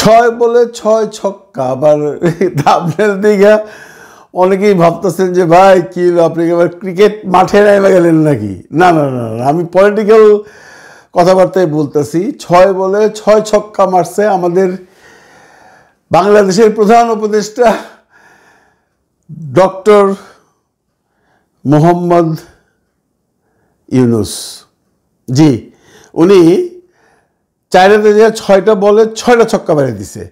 ছয় বলে ছয় ছক্কা। আবার থাম্বনেল দিকে অনেকেই ভাবতেছেন যে ভাই কি আপনি এবার ক্রিকেট মাঠে নেমে গেলেন নাকি। না না না না, আমি পলিটিক্যাল কথাবার্তায় বলতেছি। ছয় বলে ছয় ছক্কা মারছে আমাদের বাংলাদেশের প্রধান উপদেষ্টা ডক্টর মোহাম্মদ ইউনূস। জি, উনি চায়নাতে যে 6টা বলে 6টা ছক্কা মেরে দিছে।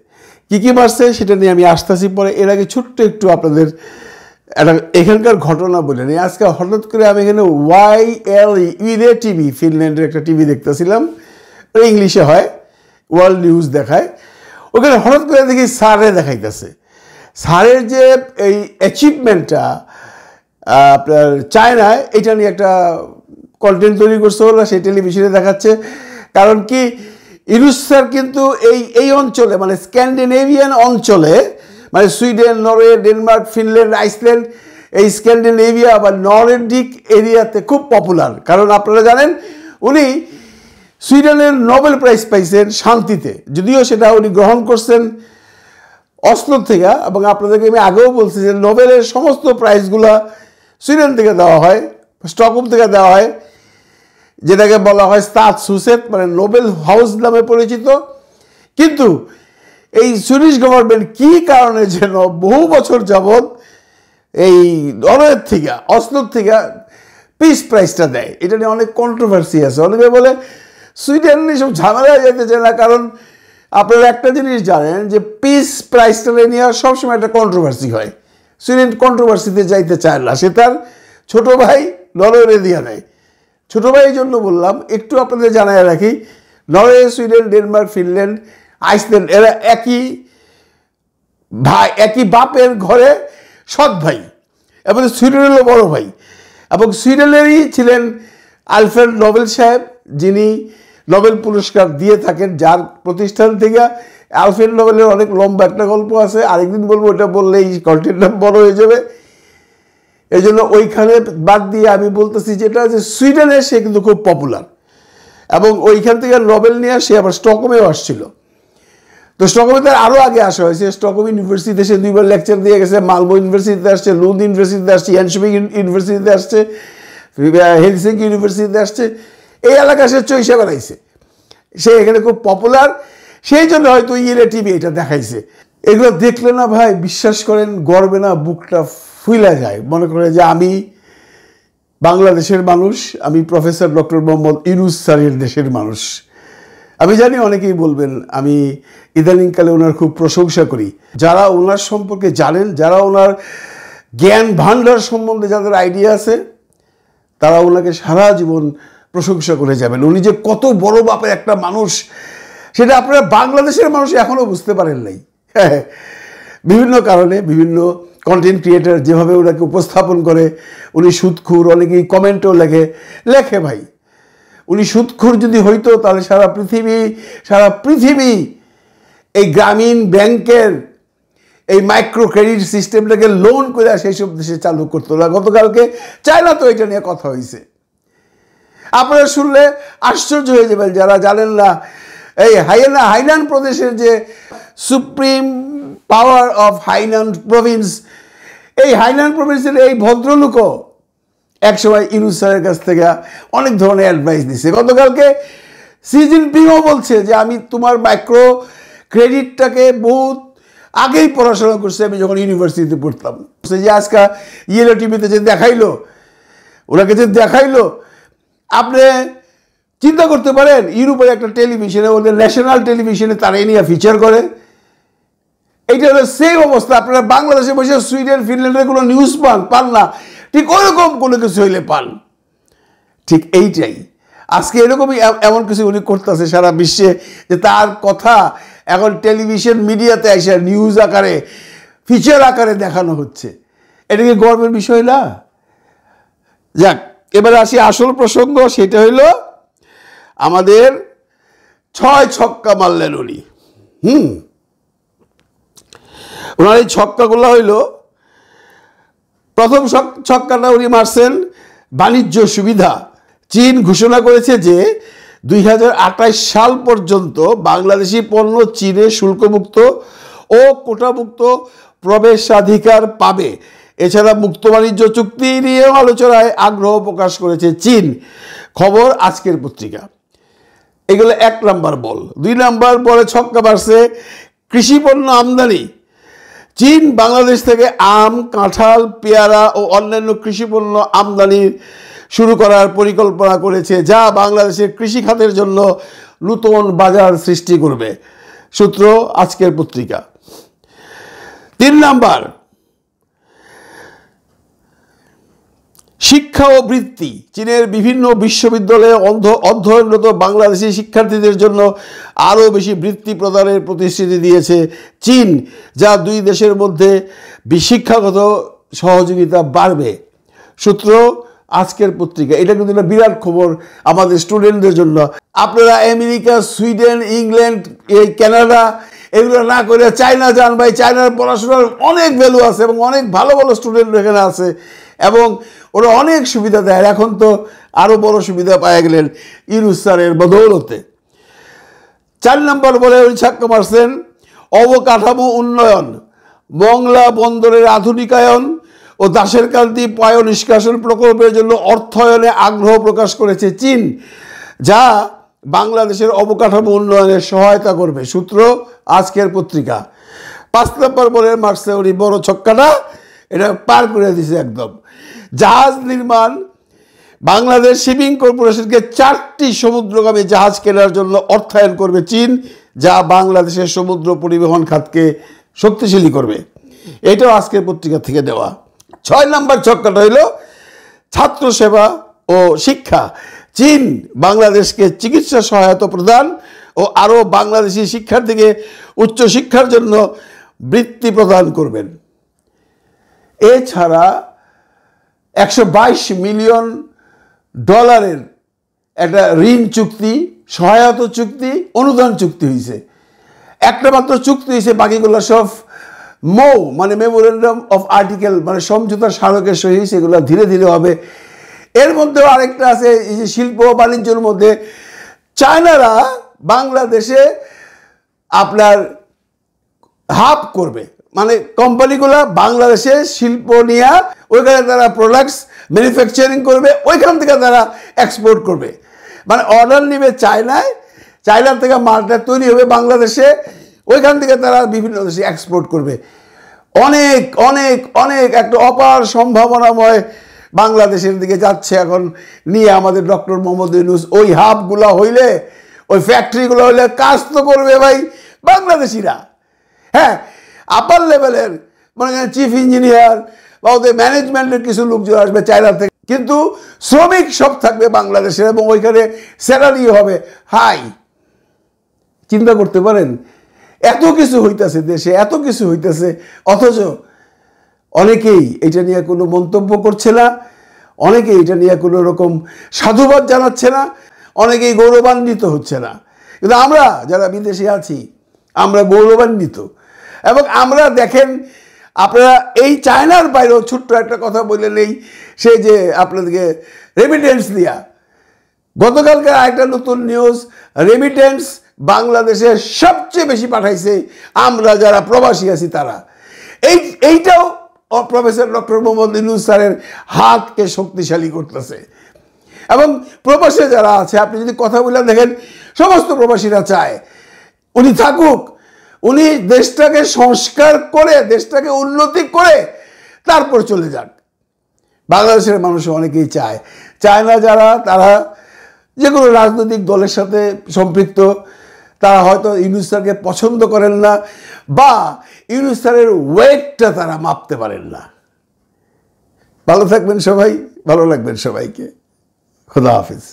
কী কী মারছে সেটা নিয়ে আমি আসতেছি পরে। এর আগে ছোট্ট একটু আপনাদের একটা এখানকার ঘটনা বলে নিই। আজকে হঠাৎ করে আমি এখানে YLE টিভি, ফিনল্যান্ডের একটা টিভি দেখতেছিলাম, ইংলিশে হয়, ওয়ার্ল্ড নিউজ দেখায়। ওখানে হঠাৎ করে দেখি সারে দেখাইতেছে। সারের যে এই অ্যাচিভমেন্টটা আপনার চায়নায়, এটা নিয়ে একটা কন্টেন্ট তৈরি করছে ওরা, সেই টেলিভিশনে দেখাচ্ছে। কারণ কি, ইউনূস স্যার কিন্তু এই অঞ্চলে মানে স্ক্যান্ডিনেভিয়ান অঞ্চলে, মানে Sweden, Norway, Denmark, Finland, Iceland, এই স্ক্যান্ডিনেভিয়া বা নর্ডিক এরিয়াতে খুব পপুলার। কারণ আপনারা জানেন উনি সুইডেনের নোবেল প্রাইজ পাইছেন শান্তিতে, যদিও সেটা উনি গ্রহণ করছেন অসলো থেকে। এবং আপনাদেরকে আমি আগেও বলছি যে নোবেলের সমস্ত প্রাইজগুলা সুইডেন থেকে দেওয়া হয়, স্টকহোম থেকে দেওয়া হয়, যেটাকে বলা হয় স্টাৎসহুসেট, মানে নোবেল হাউস নামে পরিচিত। কিন্তু এই সুইডিশ গভর্নমেন্ট কী কারণে যেন বহু বছর যাবৎ এই নরওয়ের থেকে, অসলোর থেকে পিস প্রাইজটা দেয়। এটা নিয়ে অনেক কন্ট্রোভার্সি আছে। অনেকে বলে সুইডেন এসব ঝামেলা যেতে চায় না, কারণ আপনারা একটা জিনিস জানেন যে পিস প্রাইজটা নিয়ে সবসময় একটা কন্ট্রোভার্সি হয়। সুইডেন কন্ট্রোভার্সিতে যাইতে চায় না, সে তার ছোটো ভাই নরওয়ে দিয়ে নেয়। ছোটো ভাইয়ের জন্য বললাম, একটু আপনাদের জানায় রাখি, Norway, Sweden, Denmark, Finland, Iceland, এরা একই ভাই, একই বাপের ঘরে সৎ ভাই, এবং সুইডেনেরও বড় ভাই। এবং সুইডেনেরই ছিলেন আলফ্রেড নোবেল সাহেব, যিনি নোবেল পুরস্কার দিয়ে থাকেন, যার প্রতিষ্ঠান থেকে। আলফ্রেড নোবেলের অনেক লম্বা একটা গল্প আছে, আরেকদিন বলবো, ওটা বললেই কন্টেন্টটা বড় হয়ে যাবে। এই জন্য ওইখানে বাদ দিয়ে আমি বলতেছি যেটা যে সুইডেনে সে কিন্তু খুব পপুলার, এবং ওইখান থেকে নোবেল নিয়ে সে আবার স্টকহোমেও আসছিল। তো স্টকহোমে তার আরও আগে আসা হয়েছে। স্টকহোম ইউনিভার্সিটিতে সে 2বার লেকচার দিয়ে গেছে, মালবো ইউনিভার্সিটিতে আসছে, লুন্ড ইউনিভার্সিটিতে আসছে, ইয়ানশুবিং ইউনিভার্সিটিতে আসছে, হেলসিঙ্কি ইউনিভার্সিটিতে আসছে। এই এলাকা সে চইসা বেড়াইছে, সে এখানে খুব পপুলার। সেই জন্য হয়তো টিভি এটা দেখাইছে। এগুলো দেখলে না ভাই, বিশ্বাস করেন, গর্বে না বুকটা ফুইলা যায়। মনে করে যে আমি বাংলাদেশের মানুষ, আমি প্রফেসর ডক্টর মোহাম্মদ ইউনূস স্যারের দেশের মানুষ। আমি জানি অনেকেই বলবেন আমি ইদানিংকালে ওনার খুব প্রশংসা করি। যারা ওনার সম্পর্কে জানেন, যারা ওনার জ্ঞান ভাণ্ডার সম্বন্ধে যাদের আইডিয়া আছে, তারা ওনাকে সারা জীবন প্রশংসা করে যাবেন। উনি যে কত বড় বাপের একটা মানুষ, সেটা আপনারা বাংলাদেশের মানুষ এখনও বুঝতে পারেন নাই। বিভিন্ন কারণে বিভিন্ন কন্টেন্ট ক্রিয়েটার যেভাবে ওনাকে উপস্থাপন করে, উনি সুদখোর, অনেকেই কমেন্টও লেখে ভাই, উনি সুদখোর যদি হইতো তাহলে সারা পৃথিবী এই গ্রামীণ ব্যাংকের এই মাইক্রো ক্রেডিট সিস্টেমটাকে লোন করে সেই সব দেশে চালু করতো না। গতকালকে চায়না তো এটা নিয়ে কথা হয়েছে, আপনারা শুনলে আশ্চর্য হয়ে যাবেন যারা জানেন না। এই হাইনান প্রদেশের যে supreme power of Hainan Province, এই হাইনান প্রভিন্সের এই ভদ্রলোকও একসময় ইউনূস স্যারের কাছ থেকে অনেক ধরনের অ্যাডভাইস দিচ্ছে। গতকালকে শি জিনপিংও বলছে যে আমি তোমার মাইক্রো ক্রেডিটটাকে বহুত আগেই পড়াশোনা করছি, আমি যখন ইউনিভার্সিটিতে পড়তাম। যে আজকে টিভিতে যে দেখাইলো, ওনাকে যে দেখাইলো, আপনি চিন্তা করতে পারেন ইউরোপের একটা টেলিভিশনে, ওদের ন্যাশনাল টেলিভিশনে তারা এই নিয়ে ফিচার করে। এইটা হলো সেম অবস্থা। আপনারা বাংলাদেশে বসে সুইডেন, ফিনল্যান্ডের কোনো নিউজ পান না, ঠিক ওরকম কোনো কিছু হইলে পান। ঠিক এইটাই আজকে এরকমই এমন কিছু উনি করতেছে সারা বিশ্বে, যে তার কথা এখন টেলিভিশন মিডিয়াতে এসে নিউজ আকারে, ফিচার আকারে দেখানো হচ্ছে। এটা কি গর্বের বিষয় না? যাক, এবারে আসি আসল প্রসঙ্গ। সেটা হইল আমাদের 6 ছক্কা মারলেন উনি। ওনার এই ছক্কাগুলো হইল, প্রথম ছক্কাটা উনি মারছেন বাণিজ্য সুবিধা। চীন ঘোষণা করেছে যে 2028 সাল পর্যন্ত বাংলাদেশি পণ্য চীনে শুল্কমুক্ত ও কোটামুক্ত প্রবেশাধিকার পাবে। এছাড়া মুক্ত বাণিজ্য চুক্তি নিয়েও আলোচনায় আগ্রহ প্রকাশ করেছে চীন। খবর আজকের পত্রিকা। এগুলো 1 নম্বর বল। 2 নম্বর বলে ছক্কা মারছে কৃষি পণ্য আমদানি। চীন বাংলাদেশ থেকে আম, কাঁঠাল, পেয়ারা ও অন্যান্য কৃষি পণ্য আমদানি শুরু করার পরিকল্পনা করেছে, যা বাংলাদেশের কৃষি খাতের জন্য নতুন বাজার সৃষ্টি করবে। সূত্র আজকের পত্রিকা। 3 নম্বর, শিক্ষা ও বৃত্তি। চীনের বিভিন্ন বিশ্ববিদ্যালয়ে অধ্যয়নরত বাংলাদেশি শিক্ষার্থীদের জন্য আরও বেশি বৃত্তি প্রদানের প্রতিশ্রুতি দিয়েছে চীন, যা 2 দেশের মধ্যে শিক্ষাগত সহযোগিতা বাড়বে। সূত্র আজকের পত্রিকা। এটা কিন্তু একটা বিরাট খবর আমাদের স্টুডেন্টদের জন্য। আপনারা আমেরিকা, সুইডেন, ইংল্যান্ড, এই কানাডা এগুলো না করে চায়না যান ভাই। চায়নার পড়াশোনার অনেক ভ্যালু আছে এবং অনেক ভালো ভালো স্টুডেন্ট এখানে আছে এবং ওরা অনেক সুবিধা দেয়। এখন তো আরও বড় সুবিধা পাওয়া গেলেন ইউনুস স্যারের বদৌলতে। 4 নম্বর বলে উনি ছাক্কা মারছেন অবকাঠামো উন্নয়ন, মংলা বন্দরের আধুনিকায়ন ও দাসেরকান্দি পয় নিষ্কাশন প্রকল্পের জন্য অর্থায়নে আগ্রহ প্রকাশ করেছে চীন, যা বাংলাদেশের অবকাঠামো উন্নয়নে সহায়তা করবে। সূত্র আজকের পত্রিকা। 5 নম্বর বলে মারছে উনি বড় ছক্কাটা, এটা পার করে দিছে একদম। জাহাজ নির্মাণ। বাংলাদেশ শিপিং কর্পোরেশনকে 4টি সমুদ্রগামী জাহাজ কেনার জন্য অর্থায়ন করবে চীন, যা বাংলাদেশের সমুদ্র পরিবহন খাতকে শক্তিশালী করবে। এটাও আজকের পত্রিকা থেকে দেওয়া। 6 নম্বর ছক্কাটা হইল ছাত্র সেবা ও শিক্ষা। চীন বাংলাদেশকে চিকিৎসা সহায়তা প্রদান ও আরও বাংলাদেশি শিক্ষার্থীকে উচ্চশিক্ষার জন্য বৃত্তি প্রদান করবেন। এছাড়া $122 মিলিয়ন একটা ঋণ চুক্তি, সহায়তা চুক্তি, অনুদান চুক্তি হয়েছে। একটা মাত্র চুক্তি হয়েছে, বাকিগুলো সব মানে মেমোরেন্ডাম অফ আর্টিকেল, মানে সমঝোতা স্মারকের সহি, সেগুলো ধীরে ধীরে হবে। এর মধ্যেও আরেকটা আছে, এই যে শিল্প ও বাণিজ্যের মধ্যে চায়নারা বাংলাদেশে আপনার হাব করবে, মানে কোম্পানিগুলো বাংলাদেশে শিল্প নিয়ে ওইখানে তারা প্রোডাক্টস ম্যানুফ্যাকচারিং করবে, ওইখান থেকে তারা এক্সপোর্ট করবে। মানে অর্ডার নেবে চায়নায়, চায়নার থেকে মালটা তৈরি হবে বাংলাদেশে, ওইখান থেকে তারা বিভিন্ন দেশে এক্সপোর্ট করবে। অনেক অনেক অনেক একটা অপার সম্ভাবনাময় বাংলাদেশের দিকে যাচ্ছে এখন নিয়ে আমাদের ডক্টর মোহাম্মদ ইউনূস। ওই হাবগুলো হইলে, ওই ফ্যাক্টরিগুলো হইলে কাজ তো করবে ভাই বাংলাদেশিরা। হ্যাঁ, আপার লেভেলের মানে চিফ ইঞ্জিনিয়ার বা ওদের ম্যানেজমেন্টের কিছু লোকজন আসবে চায়না থেকে, কিন্তু শ্রমিক সব থাকবে বাংলাদেশের এবং ওইখানে স্যালারি হবে হাই। চিন্তা করতে পারেন, এত কিছু হইতেছে দেশে, এত কিছু হইতেছে, অথচ অনেকেই এটা নিয়ে কোনো মন্তব্য করছে না, অনেকেই এটা নিয়ে কোনো রকম সাধুবাদ জানাচ্ছে না, অনেকেই গৌরবান্বিত হচ্ছে না। কিন্তু আমরা যারা বিদেশে আছি আমরা গৌরবান্বিত। এবং আমরা দেখেন, আপনারা এই চায়নার বাইরেও ছোট্ট একটা কথা বলে নেই, সেই যে আপনাদেরকে রেমিটেন্স দিয়া, গতকালকার একটা নতুন নিউজ, রেমিটেন্স বাংলাদেশে সবচেয়ে বেশি পাঠাইছে আমরা যারা প্রবাসী আছি তারা। এইটাও প্রফেসর ডক্টর মোহাম্মদ ইউনূস স্যারের হাতকে শক্তিশালী করতেছে। এবং প্রবাসে যারা আছে, আপনি যদি কথা বলে দেখেন, সমস্ত প্রবাসীরা চায় উনি থাকুক, উনি দেশটাকে সংস্কার করে, দেশটাকে উন্নতি করে তারপর চলে যান। বাংলাদেশের মানুষ অনেকেই চায়। চায়না যারা, তারা যে কোনো রাজনৈতিক দলের সাথে সম্পৃক্ত, তারা হয়তো ইউনূস স্যারকে পছন্দ করেন না বা ইউনূস স্যারের ওয়েটটা তারা মাপতে পারেন না। ভালো থাকবেন সবাই, ভালো লাগবেন সবাইকে। খোদা হাফেজ।